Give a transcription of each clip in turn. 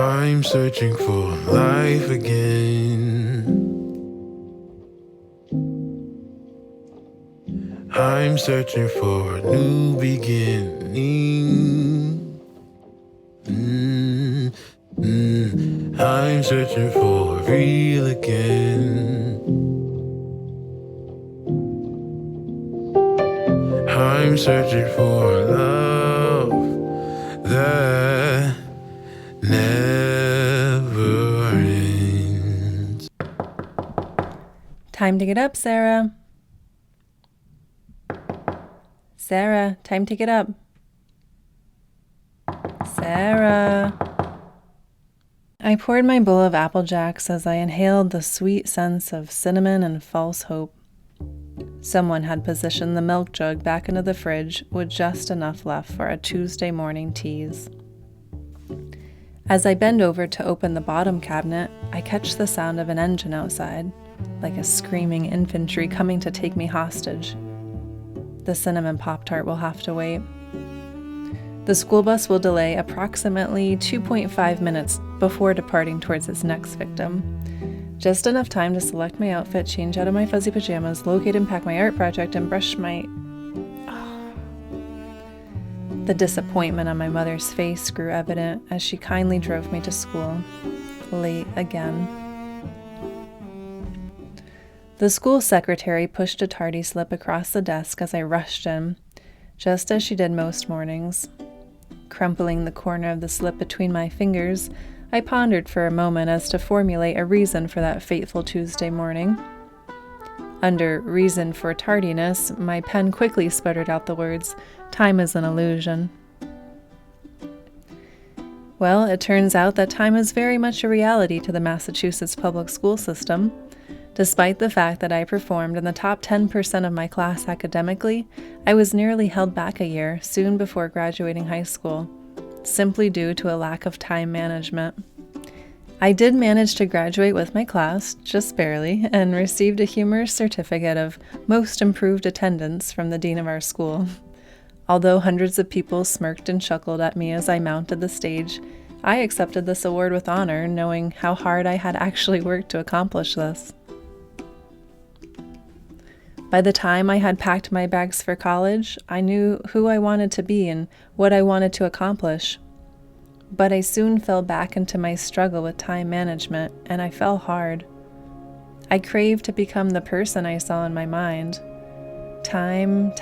I'm searching for life again. I'm searching for a new beginning. I'm searching for real again. I'm searching for love that never ends. Time to get up, Sarah. Sarah, time to get up. Sarah. I poured my bowl of Apple Jacks as I inhaled the sweet sense of cinnamon and false hope. Someone had positioned the milk jug back into the fridge with just enough left for a Tuesday morning tease. As I bend over to open the bottom cabinet, I catch the sound of an engine outside, like a screaming infantry coming to take me hostage. The cinnamon Pop-Tart will have to wait. The school bus will delay approximately 2.5 minutes before departing towards its next victim. Just enough time to select my outfit, change out of my fuzzy pajamas, locate and pack my art project, and brush my... The disappointment on my mother's face grew evident as she kindly drove me to school. Late again. The school secretary pushed a tardy slip across the desk as I rushed in, just as she did most mornings. Crumpling the corner of the slip between my fingers, I pondered for a moment as to formulate a reason for that fateful Tuesday morning. Under reason for tardiness, my pen quickly sputtered out the words, "Time is an illusion." Well, it turns out that time is very much a reality to the Massachusetts public school system. Despite the fact that I performed in the top 10% of my class academically, I was nearly held back a year soon before graduating high school, simply due to a lack of time management. I did manage to graduate with my class, just barely, and received a humorous certificate of most improved attendance from the dean of our school. Although hundreds of people smirked and chuckled at me as I mounted the stage, I accepted this award with honor, knowing how hard I had actually worked to accomplish this. By the time I had packed my bags for college, I knew who I wanted to be and what I wanted to accomplish. But I soon fell back into my struggle with time management, and I fell hard. I craved to become the person I saw in my mind. Time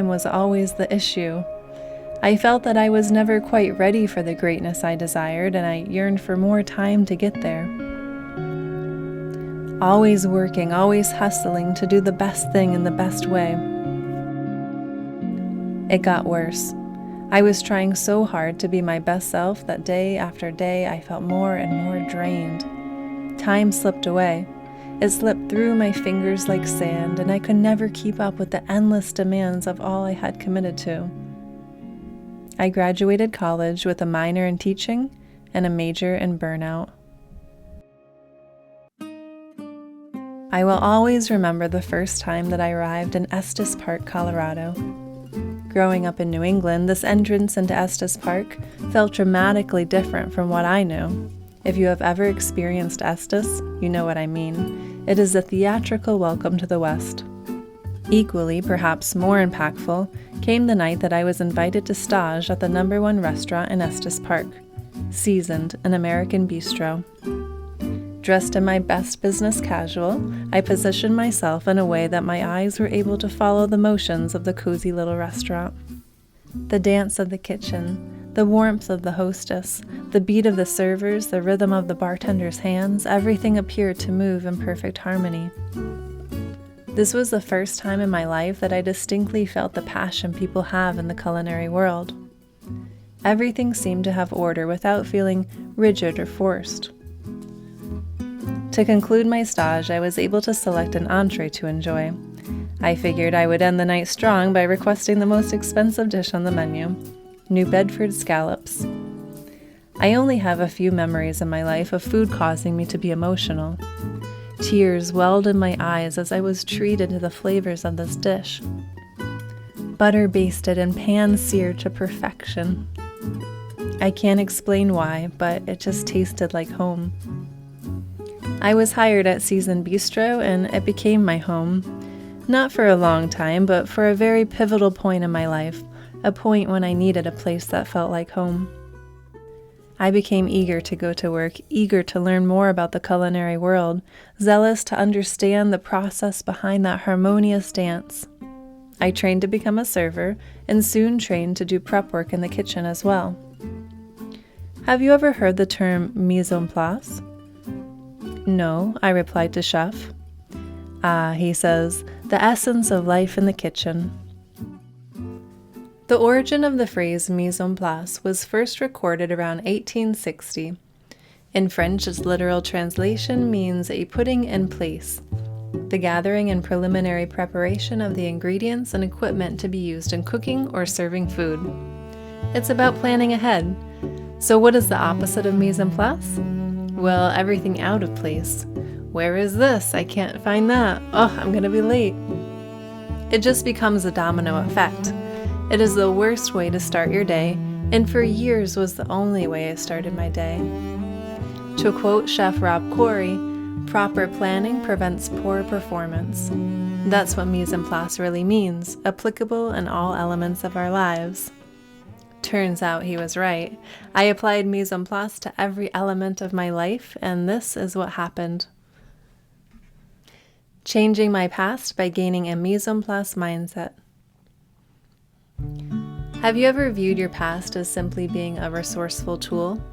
was always the issue. I felt that I was never quite ready for the greatness I desired, and I yearned for more time to get there. Always working, always hustling to do the best thing in the best way. It got worse. I was trying so hard to be my best self that day after day I felt more and more drained. Time slipped away. It slipped through my fingers like sand, and I could never keep up with the endless demands of all I had committed to. I graduated college with a minor in teaching and a major in burnout. I will always remember the first time that I arrived in Estes Park, Colorado. Growing up in New England, this entrance into Estes Park felt dramatically different from what I knew. If you have ever experienced Estes, you know what I mean. It is a theatrical welcome to the West. Equally, perhaps more impactful, came the night that I was invited to stage at the #1 restaurant in Estes Park, Seasoned, an American bistro. Dressed in my best business casual, I positioned myself in a way that my eyes were able to follow the motions of the cozy little restaurant. The dance of the kitchen, the warmth of the hostess, the beat of the servers, the rhythm of the bartender's hands, everything appeared to move in perfect harmony. This was the first time in my life that I distinctly felt the passion people have in the culinary world. Everything seemed to have order without feeling rigid or forced. To conclude my stage, I was able to select an entree to enjoy. I figured I would end the night strong by requesting the most expensive dish on the menu, New Bedford scallops. I only have a few memories in my life of food causing me to be emotional. Tears welled in my eyes as I was treated to the flavors of this dish. Butter basted and pan seared to perfection. I can't explain why, but it just tasted like home. I was hired at Seasoned Bistro, and it became my home. Not for a long time, but for a very pivotal point in my life, a point when I needed a place that felt like home. I became eager to go to work, eager to learn more about the culinary world, zealous to understand the process behind that harmonious dance. I trained to become a server, and soon trained to do prep work in the kitchen as well. Have you ever heard the term mise en place? No, I replied to Chef. Ah, he says, the essence of life in the kitchen. The origin of the phrase mise en place was first recorded around 1860. In French, its literal translation means a putting in place, the gathering and preliminary preparation of the ingredients and equipment to be used in cooking or serving food. It's about planning ahead. So what is the opposite of mise en place? Well, everything out of place. Where is this? I can't find that. Oh, I'm gonna be late. It just becomes a domino effect. It is the worst way to start your day, and for years was the only way I started my day. To quote Chef Rob Corey, proper planning prevents poor performance. That's what mise en place really means, applicable in all elements of our lives. Turns out he was right. I applied mise en place to every element of my life, and this is what happened. Changing my past by gaining a mise en place mindset. Have you ever viewed your past as simply being a resourceful tool?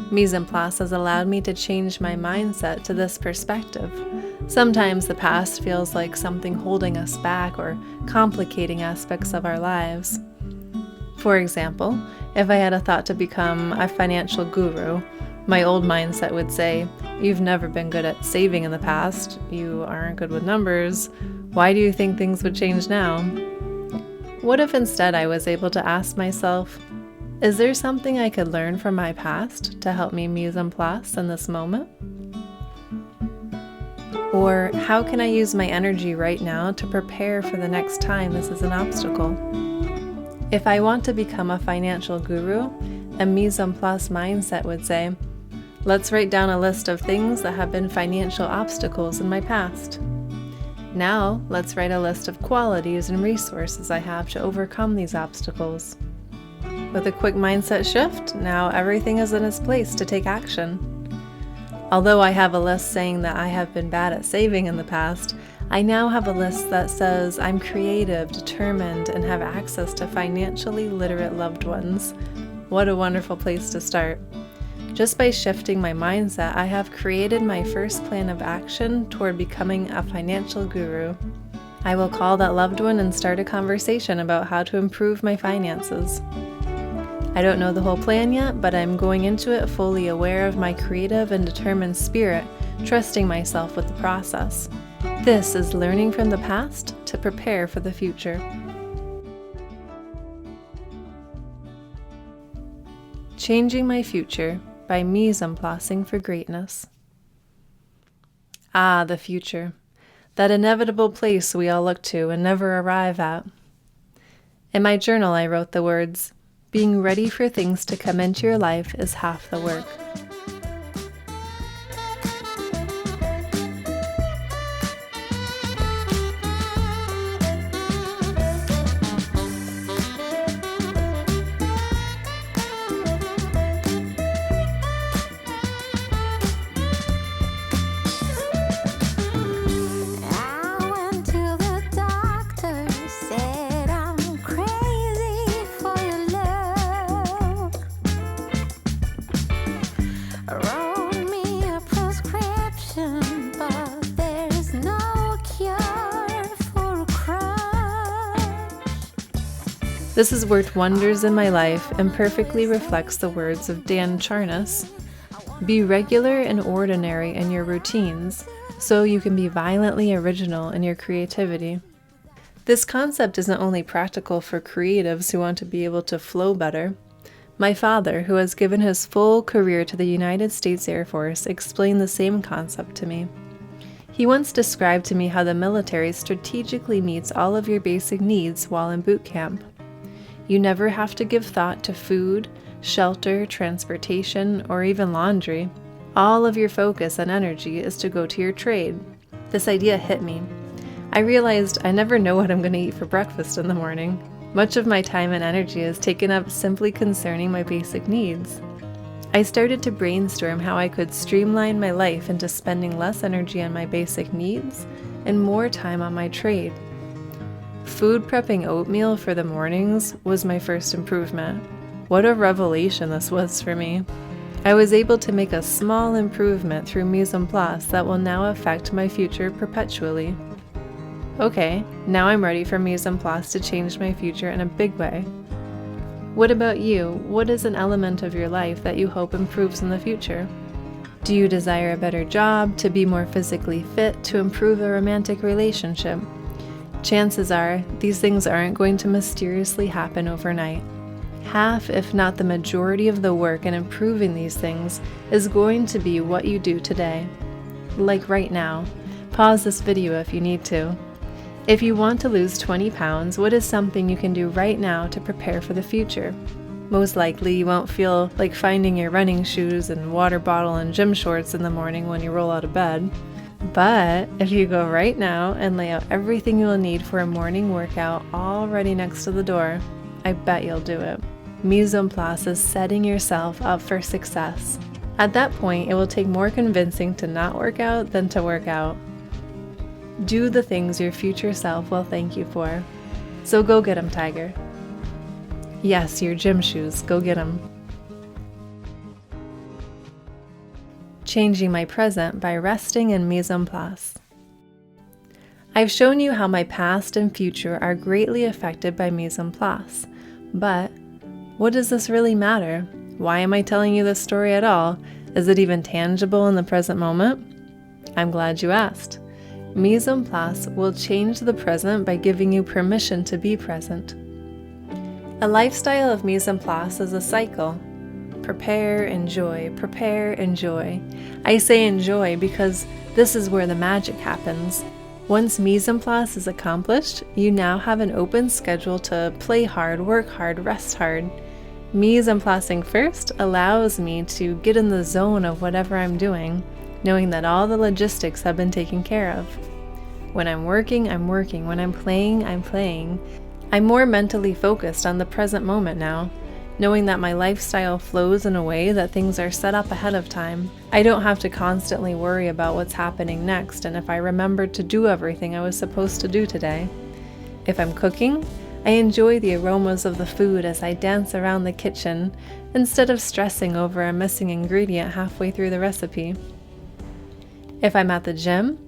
Mise en place has allowed me to change my mindset to this perspective. Sometimes the past feels like something holding us back or complicating aspects of our lives. For example, if I had a thought to become a financial guru, my old mindset would say, "You've never been good at saving in the past. You aren't good with numbers. Why do you think things would change now?" What if instead I was able to ask myself, is there something I could learn from my past to help me mise en place in this moment? Or how can I use my energy right now to prepare for the next time this is an obstacle? If I want to become a financial guru, a mise en place mindset would say, let's write down a list of things that have been financial obstacles in my past. Now, let's write a list of qualities and resources I have to overcome these obstacles. With a quick mindset shift, now everything is in its place to take action. Although I have a list saying that I have been bad at saving in the past, I now have a list that says I'm creative, determined, and have access to financially literate loved ones. What a wonderful place to start. Just by shifting my mindset, I have created my first plan of action toward becoming a financial guru. I will call that loved one and start a conversation about how to improve my finances. I don't know the whole plan yet, but I'm going into it fully aware of my creative and determined spirit, trusting myself with the process. This is learning from the past to prepare for the future. Changing my future by mise en placing for greatness. Ah, the future. That inevitable place we all look to and never arrive at. In my journal, I wrote the words, "Being ready for things to come into your life is half the work." This has worked wonders in my life and perfectly reflects the words of Dan Charnas. Be regular and ordinary in your routines, so you can be violently original in your creativity. This concept isn't only practical for creatives who want to be able to flow better. My father, who has given his full career to the United States Air Force, explained the same concept to me. He once described to me how the military strategically meets all of your basic needs while in boot camp. You never have to give thought to food, shelter, transportation, or even laundry. All of your focus and energy is to go to your trade. This idea hit me. I realized I never know what I'm going to eat for breakfast in the morning. Much of my time and energy is taken up simply concerning my basic needs. I started to brainstorm how I could streamline my life into spending less energy on my basic needs and more time on my trade. Food prepping oatmeal for the mornings was my first improvement. What a revelation this was for me. I was able to make a small improvement through mise en place that will now affect my future perpetually. Okay, now I'm ready for mise en place to change my future in a big way. What about you? What is an element of your life that you hope improves in the future? Do you desire a better job, to be more physically fit, to improve a romantic relationship? Chances are, these things aren't going to mysteriously happen overnight. Half, if not the majority of the work in improving these things is going to be what you do today. Like right now. Pause this video if you need to. If you want to lose 20 pounds, what is something you can do right now to prepare for the future? Most likely you won't feel like finding your running shoes and water bottle and gym shorts in the morning when you roll out of bed. But if you go right now and lay out everything you'll need for a morning workout all ready next to the door, I bet you'll do it. Mise en place is setting yourself up for success. At that point, it will take more convincing to not work out than to work out. Do the things your future self will thank you for. So go get 'em, Tiger. Yes, your gym shoes, go get 'em. Changing my present by resting in mise en place. I've shown you how my past and future are greatly affected by mise en place. But what does this really matter? Why am I telling you this story at all? Is it even tangible in the present moment? I'm glad you asked. Mise en place will change the present by giving you permission to be present. A lifestyle of mise en place is a cycle. Prepare, enjoy, prepare, enjoy. I say enjoy because this is where the magic happens. Once mise en place is accomplished, you now have an open schedule to play hard, work hard, rest hard. Mise en placing first allows me to get in the zone of whatever I'm doing, knowing that all the logistics have been taken care of. When I'm working, I'm working. When I'm playing, I'm playing. I'm more mentally focused on the present moment now, knowing that my lifestyle flows in a way that things are set up ahead of time. I don't have to constantly worry about what's happening next and if I remembered to do everything I was supposed to do today. If I'm cooking, I enjoy the aromas of the food as I dance around the kitchen instead of stressing over a missing ingredient halfway through the recipe. If I'm at the gym,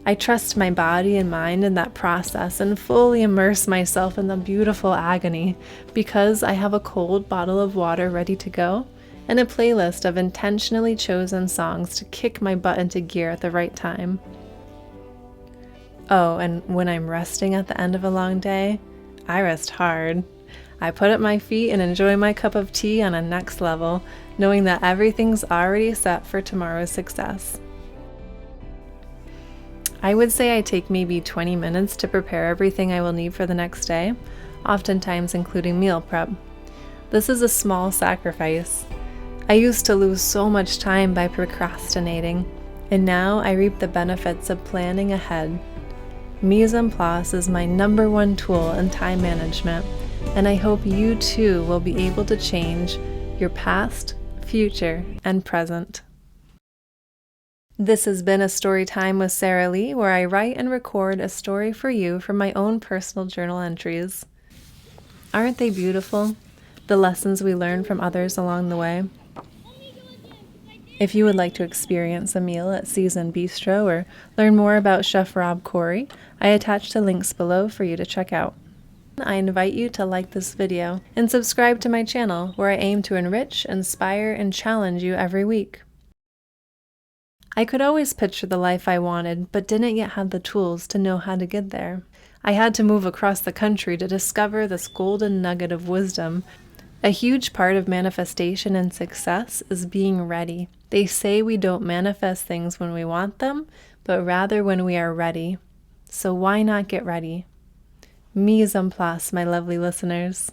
I trust my body and mind in that process and fully immerse myself in the beautiful agony because I have a cold bottle of water ready to go and a playlist of intentionally chosen songs to kick my butt into gear at the right time. Oh, and when I'm resting at the end of a long day, I rest hard. I put up my feet and enjoy my cup of tea on a next level, knowing that everything's already set for tomorrow's success. I would say I take maybe 20 minutes to prepare everything I will need for the next day, oftentimes including meal prep. This is a small sacrifice. I used to lose so much time by procrastinating, and now I reap the benefits of planning ahead. Mise en place is my #1 tool in time management, and I hope you too will be able to change your past, future, and present. This has been a story time with Sarah Lee, where I write and record a story for you from my own personal journal entries. Aren't they beautiful? The lessons we learn from others along the way. If you would like to experience a meal at Seasoned Bistro or learn more about Chef Rob Corey, I attached the links below for you to check out. I invite you to like this video and subscribe to my channel, where I aim to enrich, inspire, and challenge you every week. I could always picture the life I wanted, but didn't yet have the tools to know how to get there. I had to move across the country to discover this golden nugget of wisdom. A huge part of manifestation and success is being ready. They say we don't manifest things when we want them, but rather when we are ready. So why not get ready? Mise en place, my lovely listeners.